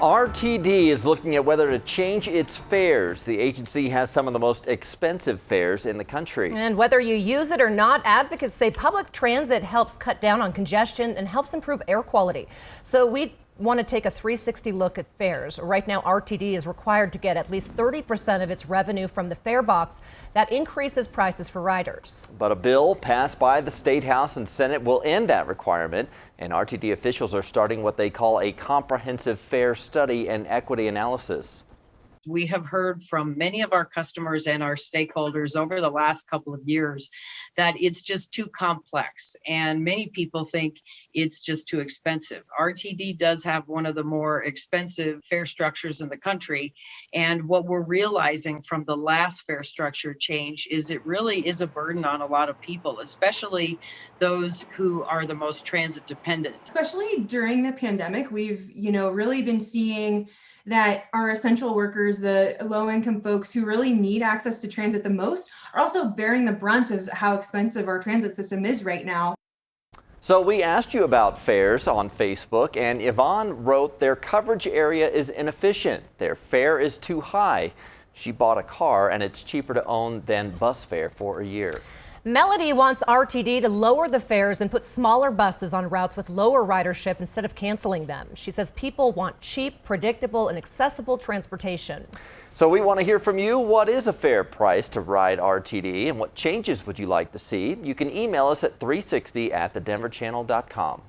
RTD is looking at whether to change its fares. The agency has some of the most expensive fares in the country. And whether you use it or not, advocates say public transit helps cut down on congestion and helps improve air quality. So we want to take a 360 look at fares. Right now, RTD is required to get at least 30% of its revenue from the fare box. That increases prices for riders. But a bill passed by the State House and Senate will end that requirement. And RTD officials are starting what they call a comprehensive fare study and equity analysis. We have heard from many of our customers and our stakeholders over the last couple of years that it's just too complex, and many people think it's just too expensive. RTD does have one of the more expensive fare structures in the country, and what we're realizing from the last fare structure change is it really is a burden on a lot of people, especially those who are the most transit dependent. Especially during the pandemic, we've really been seeing that our essential workers, the low-income folks who really need access to transit the most, are also bearing the brunt of how expensive our transit system is right now. So we asked you about fares on Facebook, and Yvonne wrote their coverage area is inefficient. Their fare is too high. She bought a car, and it's cheaper to own than bus fare for a year. Melody wants RTD to lower the fares and put smaller buses on routes with lower ridership instead of canceling them. She says people want cheap, predictable, and accessible transportation. So we want to hear from you. What is a fair price to ride RTD, and what changes would you like to see? You can email us at 360@thedenverchannel.com.